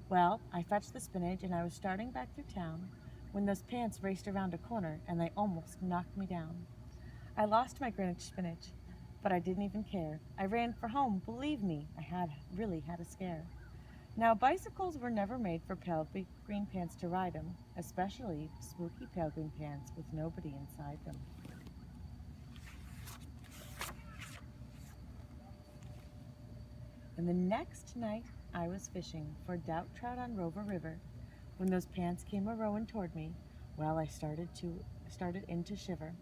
Well, I fetched the spinach and I was starting back through town when those pants raced around a corner and they almost knocked me down. I lost my Greenwich spinach, but I didn't even care. I ran for home, believe me, I had really had a scare. Now, bicycles were never made for pale green pants to ride 'em, especially spooky pale green pants with nobody inside them. And the next night I was fishing for doubt trout on Rover River. When those pants came a-rowing toward me, well, I started in to shiver.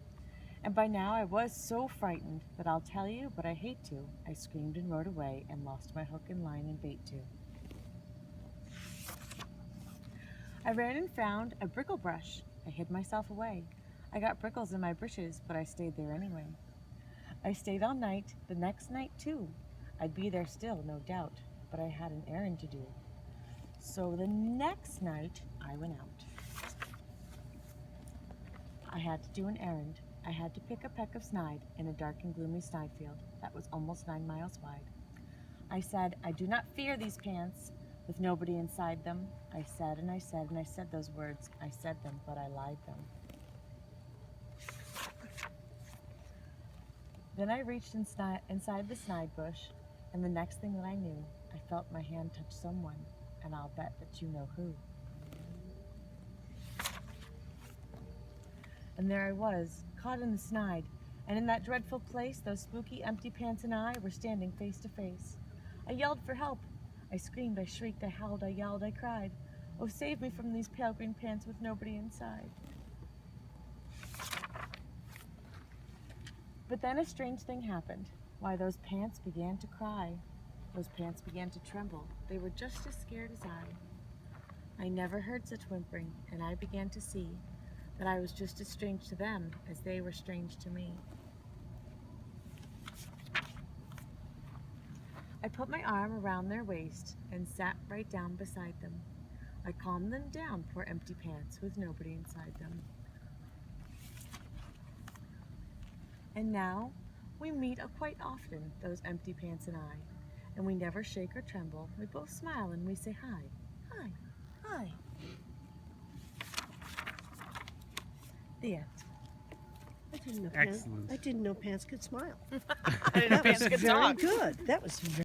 And by now I was so frightened that I'll tell you, but I hate to. I screamed and rode away and lost my hook and line and bait too. I ran and found a brickle brush. I hid myself away. I got brickles in my britches, but I stayed there anyway. I stayed all night, the next night too. I'd be there still, no doubt, but I had an errand to do. So the next night, I went out. I had to do an errand. I had to pick a peck of snide in a dark and gloomy snide field that was almost 9 miles wide. I said, I do not fear these pants with nobody inside them. I said and I said and I said those words. I said them, but I lied them. Then I reached inside the snide bush, and the next thing that I knew, I felt my hand touch someone, and I'll bet that you know who. And there I was, caught in the snide, and in that dreadful place, those spooky empty pants and I were standing face to face. I yelled for help. I screamed, I shrieked, I howled, I yelled, I cried. Oh, save me from these pale green pants with nobody inside. But then a strange thing happened. Why, those pants began to cry. Those pants began to tremble. They were just as scared as I. I never heard such whimpering, and I began to see that I was just as strange to them as they were strange to me. I put my arm around their waist and sat right down beside them. I calmed them down, poor empty pants with nobody inside them. And now we meet quite often, those empty pants and I, and we never shake or tremble. We both smile and we say hi, hi, hi. The end. I didn't know Excellent. I didn't know pants could smile. I didn't know That pants was could very talk. good. That was very